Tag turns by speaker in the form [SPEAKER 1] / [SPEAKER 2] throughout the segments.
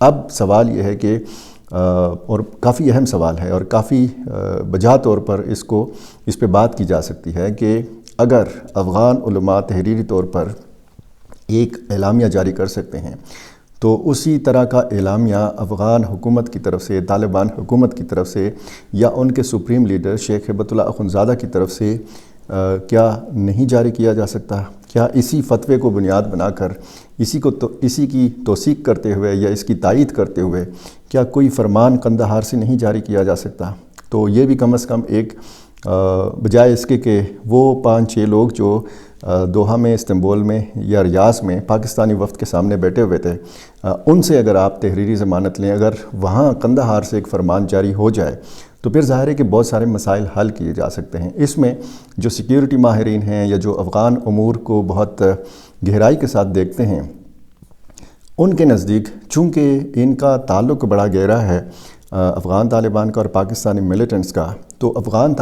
[SPEAKER 1] اب سوال یہ ہے کہ اور کافی اہم سوال ہے اور کافی بجا طور پر اس پہ بات کی جا سکتی ہے کہ اگر افغان علماء تحریری طور پر ایک اعلامیہ جاری کر سکتے ہیں تو اسی طرح کا اعلامیہ افغان حکومت کی طرف سے، طالبان حکومت کی طرف سے یا ان کے سپریم لیڈر شیخ ہیبت اللہ اخندزادہ کی طرف سے کیا نہیں جاری کیا جا سکتا؟ کیا اسی فتوے کو بنیاد بنا کر اسی کی توثیق کرتے ہوئے یا اس کی تائید کرتے ہوئے کیا کوئی فرمان قندھار سے نہیں جاری کیا جا سکتا؟ تو یہ بھی کم از کم ایک بجائے اس کے کہ وہ 5-6 لوگ جو دوحہ میں، استنبول میں یا ریاض میں پاکستانی وفد کے سامنے بیٹھے ہوئے تھے، ان سے اگر آپ تحریری ضمانت لیں، اگر وہاں قندھار سے ایک فرمان جاری ہو جائے تو پھر ظاہر ہے کہ بہت سارے مسائل حل کیے جا سکتے ہیں۔ اس میں جو سیکیورٹی ماہرین ہیں یا جو افغان امور کو بہت گہرائی کے ساتھ دیکھتے ہیں، ان کے نزدیک چونکہ ان کا تعلق بڑا گہرا ہے افغان طالبان کا اور پاکستانی ملیٹنٹس کا، تو افغان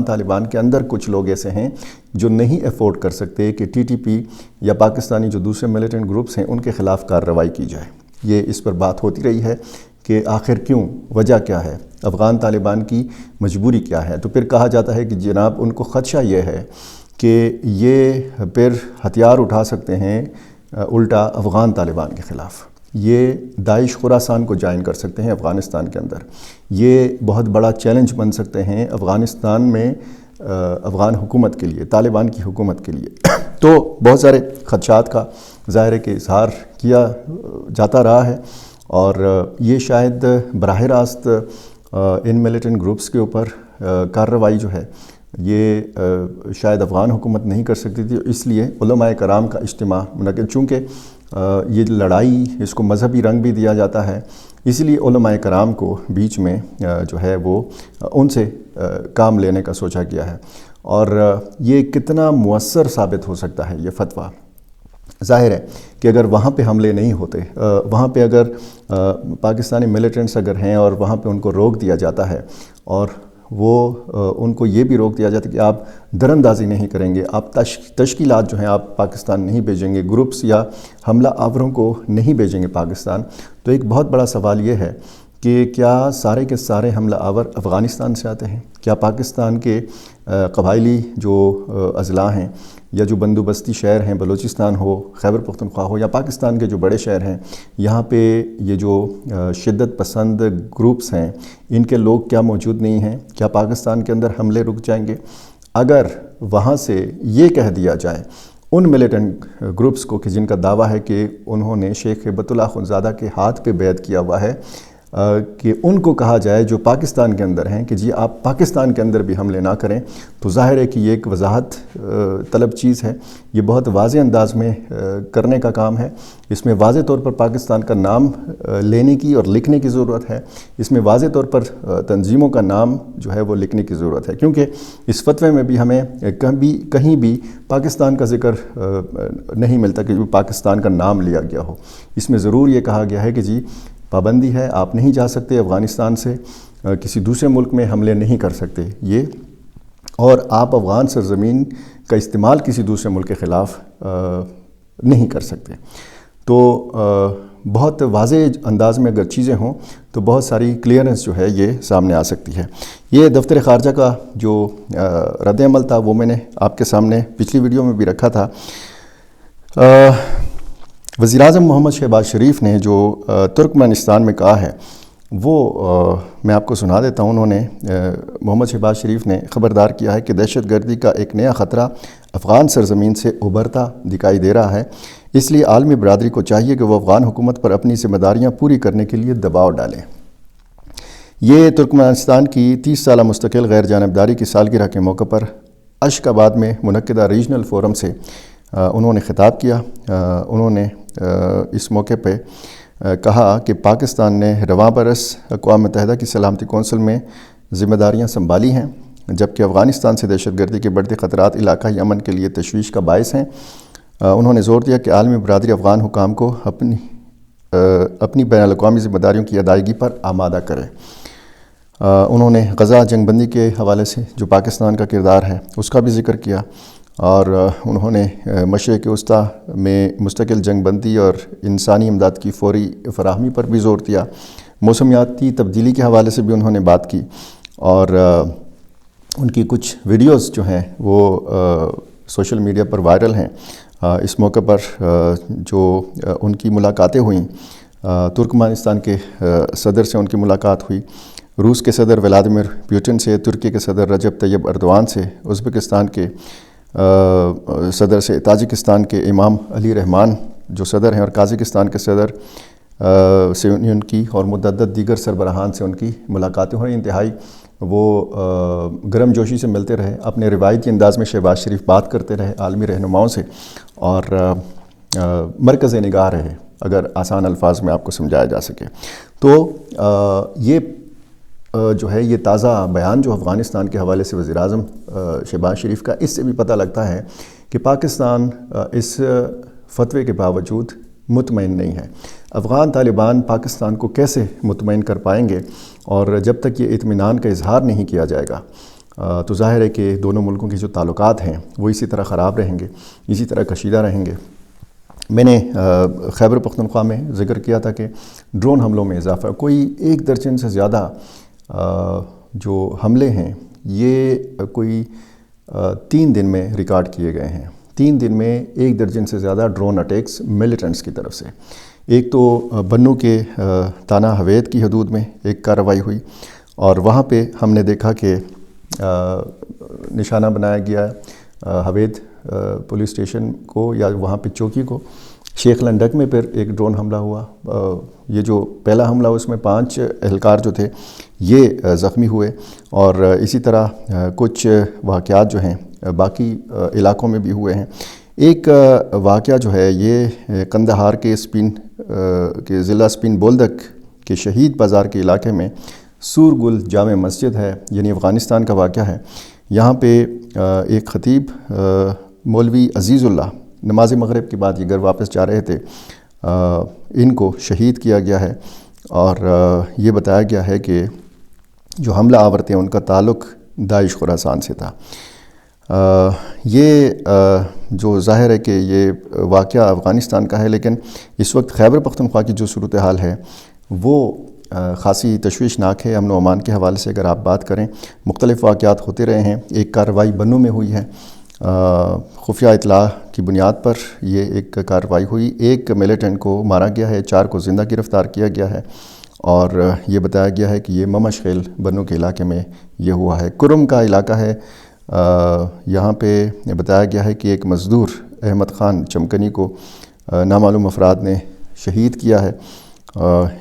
[SPEAKER 1] طالبان کے اندر کچھ لوگ ایسے ہیں جو نہیں افورڈ کر سکتے کہ ٹی ٹی پی یا پاکستانی جو دوسرے ملیٹنٹ گروپس ہیں ان کے خلاف کارروائی کی جائے۔ یہ اس پر بات ہوتی رہی ہے کہ آخر کیوں، وجہ کیا ہے، افغان طالبان کی مجبوری کیا ہے؟ تو پھر کہا جاتا ہے کہ جناب ان کو خدشہ یہ ہے کہ یہ پھر ہتھیار اٹھا سکتے ہیں الٹا افغان طالبان کے خلاف، یہ داعش خراسان کو جوائن کر سکتے ہیں افغانستان کے اندر، یہ بہت بڑا چیلنج بن سکتے ہیں افغانستان میں افغان حکومت کے لیے، طالبان کی حکومت کے لیے۔ تو بہت سارے خدشات کا ظاہر ہے کہ اظہار کیا جاتا رہا ہے، اور یہ شاید براہ راست ان ملیٹنٹ گروپس کے اوپر کارروائی جو ہے یہ شاید افغان حکومت نہیں کر سکتی تھی، اس لیے علماء کرام کا اجتماع منعقد، چونکہ یہ لڑائی اس کو مذہبی رنگ بھی دیا جاتا ہے، اسی لیے علماء کرام کو بیچ میں جو ہے وہ ان سے کام لینے کا سوچا گیا ہے۔ اور یہ کتنا مؤثر ثابت ہو سکتا ہے یہ فتویٰ؟ ظاہر ہے کہ اگر وہاں پہ حملے نہیں ہوتے، وہاں پہ اگر پاکستانی ملیٹنٹس اگر ہیں اور وہاں پہ ان کو روک دیا جاتا ہے اور وہ ان کو یہ بھی روک دیا جاتا ہے کہ آپ دراندازی نہیں کریں گے، آپ تشکیلات جو ہیں آپ پاکستان نہیں بھیجیں گے، گروپس یا حملہ آوروں کو نہیں بھیجیں گے پاکستان، تو ایک بہت بڑا سوال یہ ہے کہ کیا سارے کے سارے حملہ آور افغانستان سے آتے ہیں؟ کیا پاکستان کے قبائلی جو اضلاع ہیں یا جو بندوبستی شہر ہیں، بلوچستان ہو، خیبر پختونخوا ہو یا پاکستان کے جو بڑے شہر ہیں، یہاں پہ یہ جو شدت پسند گروپس ہیں ان کے لوگ کیا موجود نہیں ہیں؟ کیا پاکستان کے اندر حملے رک جائیں گے؟ اگر وہاں سے یہ کہہ دیا جائے ان ملیٹنٹ گروپس کو کہ جن کا دعویٰ ہے کہ انہوں نے شیخ ہیبت اللہ اخندزادہ کے ہاتھ پہ بیعت کیا ہوا ہے، کہ ان کو کہا جائے جو پاکستان کے اندر ہیں کہ جی آپ پاکستان کے اندر بھی حملے نہ کریں، تو ظاہر ہے کہ یہ ایک وضاحت طلب چیز ہے، یہ بہت واضح انداز میں کرنے کا کام ہے، اس میں واضح طور پر پاکستان کا نام لینے کی اور لکھنے کی ضرورت ہے، اس میں واضح طور پر تنظیموں کا نام جو ہے وہ لکھنے کی ضرورت ہے، کیونکہ اس فتوے میں بھی ہمیں کہیں بھی پاکستان کا ذکر نہیں ملتا کہ پاکستان کا نام لیا گیا ہو۔ اس میں ضرور یہ کہا گیا ہے کہ جی پابندی ہے، آپ نہیں جا سکتے افغانستان سے، کسی دوسرے ملک میں حملے نہیں کر سکتے یہ، اور آپ افغان سرزمین کا استعمال کسی دوسرے ملک کے خلاف نہیں کر سکتے۔ تو بہت واضح انداز میں اگر چیزیں ہوں تو بہت ساری کلیئرنس جو ہے یہ سامنے آ سکتی ہے۔ یہ دفتر خارجہ کا جو رد عمل تھا وہ میں نے آپ کے سامنے پچھلی ویڈیو میں بھی رکھا تھا۔ وزیراعظم محمد شہباز شریف نے جو ترکمانستان میں کہا ہے وہ میں آپ کو سنا دیتا ہوں۔ انہوں نے محمد شہباز شریف نے خبردار کیا ہے کہ دہشت گردی کا ایک نیا خطرہ افغان سرزمین سے ابھرتا دکھائی دے رہا ہے، اس لیے عالمی برادری کو چاہیے کہ وہ افغان حکومت پر اپنی ذمہ داریاں پوری کرنے کے لیے دباؤ ڈالیں۔ یہ ترکمانستان کی 30 سالہ مستقل غیر جانبداری کی سالگرہ کے موقع پر اشک آباد میں منعقدہ ریجنل فورم سے انہوں نے خطاب کیا۔ انہوں نے اس موقع پہ کہا کہ پاکستان نے رواں برس اقوام متحدہ کی سلامتی کونسل میں ذمہ داریاں سنبھالی ہیں، جبکہ افغانستان سے دہشت گردی کے بڑھتے خطرات علاقائی امن کے لیے تشویش کا باعث ہیں۔ انہوں نے زور دیا کہ عالمی برادری افغان حکام کو اپنی بین الاقوامی ذمہ داریوں کی ادائیگی پر آمادہ کرے۔ انہوں نے غزہ جنگ بندی کے حوالے سے جو پاکستان کا کردار ہے اس کا بھی ذکر کیا، اور انہوں نے مشرق وسطیٰ میں مستقل جنگ بندی اور انسانی امداد کی فوری فراہمی پر بھی زور دیا. موسمیاتی تبدیلی کے حوالے سے بھی انہوں نے بات کی، اور ان کی کچھ ویڈیوز جو ہیں وہ سوشل میڈیا پر وائرل ہیں. اس موقع پر جو ان کی ملاقاتیں ہوئیں، ترکمانستان کے صدر سے ان کی ملاقات ہوئی، روس کے صدر ولادیمیر پوٹن سے، ترکی کے صدر رجب طیب ایردوان سے، ازبکستان کے صدر سے، تاجکستان کے امام علی رحمان جو صدر ہیں، اور قازقستان کے صدر سے ان کی، اور متعدد دیگر سربراہان سے ان کی ملاقاتیں ہوئی. انتہائی وہ گرم جوشی سے ملتے رہے، اپنے روایتی انداز میں شہباز شریف بات کرتے رہے عالمی رہنماؤں سے، اور مرکز نگاہ رہے، اگر آسان الفاظ میں آپ کو سمجھایا جا سکے. تو یہ جو ہے یہ تازہ بیان جو افغانستان کے حوالے سے وزیر اعظم شہباز شریف کا، اس سے بھی پتہ لگتا ہے کہ پاکستان اس فتوے کے باوجود مطمئن نہیں ہے. افغان طالبان پاکستان کو کیسے مطمئن کر پائیں گے؟ اور جب تک یہ اطمینان کا اظہار نہیں کیا جائے گا تو ظاہر ہے کہ دونوں ملکوں کے جو تعلقات ہیں وہ اسی طرح خراب رہیں گے، اسی طرح کشیدہ رہیں گے. میں نے خیبر پختونخوا میں ذکر کیا تھا کہ ڈرون حملوں میں اضافہ، کوئی 1 درجن سے زیادہ جو حملے ہیں یہ کوئی 3 دن میں ریکارڈ کیے گئے ہیں. 3 دن میں 1 درجن سے زیادہ ڈرون اٹیکس ملیٹنٹس کی طرف سے. ایک تو بنو کے تانہ حوید کی حدود میں ایک کارروائی ہوئی، اور وہاں پہ ہم نے دیکھا کہ نشانہ بنایا گیا حوید پولیس اسٹیشن کو، یا وہاں پہ چوکی کو. شیخ لنڈک میں پھر ایک ڈرون حملہ ہوا. یہ جو پہلا حملہ اس میں 5 اہلکار جو تھے یہ زخمی ہوئے، اور اسی طرح کچھ واقعات جو ہیں باقی علاقوں میں بھی ہوئے ہیں. ایک واقعہ جو ہے یہ قندھار کے ضلع سپین بولدک کے شہید بازار کے علاقے میں سورگل جامع مسجد ہے، یعنی افغانستان کا واقعہ ہے. یہاں پہ ایک خطیب مولوی عزیز اللہ نماز مغرب کے بعد یہ گھر واپس جا رہے تھے، ان کو شہید کیا گیا ہے. اور یہ بتایا گیا ہے کہ جو حملہ آور تھے ان کا تعلق داعش خراسان سے تھا. یہ جو ظاہر ہے کہ یہ واقعہ افغانستان کا ہے، لیکن اس وقت خیبر پختونخوا کی جو صورتحال ہے وہ خاصی تشویشناک ہے. امن و امان کے حوالے سے اگر آپ بات کریں، مختلف واقعات ہوتے رہے ہیں. ایک کارروائی بنو میں ہوئی ہے، خفیہ اطلاع کی بنیاد پر یہ ایک کارروائی ہوئی. ایک ملیٹنٹ کو مارا گیا ہے، 4 کو زندہ گرفتار کیا گیا ہے، اور یہ بتایا گیا ہے کہ یہ ممشخیل بنو کے علاقے میں یہ ہوا ہے. کرم کا علاقہ ہے، یہاں پہ بتایا گیا ہے کہ ایک مزدور احمد خان چمکنی کو نامعلوم افراد نے شہید کیا ہے.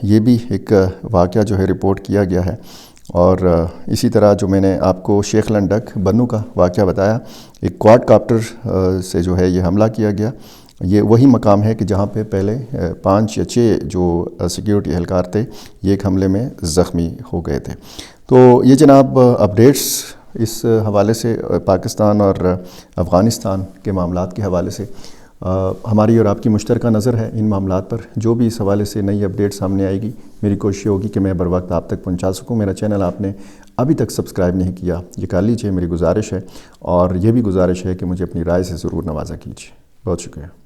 [SPEAKER 1] یہ بھی ایک واقعہ جو ہے رپورٹ کیا گیا ہے. اور اسی طرح جو میں نے آپ کو شیخ لنڈک بنو کا واقعہ بتایا، ایک کوارڈ کاپٹر سے جو ہے یہ حملہ کیا گیا. یہ وہی مقام ہے کہ جہاں پہ پہلے 5 یا 6 جو سیکیورٹی اہلکار تھے یہ ایک حملے میں زخمی ہو گئے تھے. تو یہ جناب اپڈیٹس اس حوالے سے پاکستان اور افغانستان کے معاملات کے حوالے سے ہماری اور آپ کی مشترکہ نظر ہے ان معاملات پر. جو بھی اس حوالے سے نئی اپڈیٹ سامنے آئے گی میری کوشش ہوگی کہ میں بر وقت آپ تک پہنچا سکوں. میرا چینل آپ نے ابھی تک سبسکرائب نہیں کیا، یہ کر لیجئے، میری گزارش ہے. اور یہ بھی گزارش ہے کہ مجھے اپنی رائے سے ضرور نوازا کیجیے. بہت شکریہ.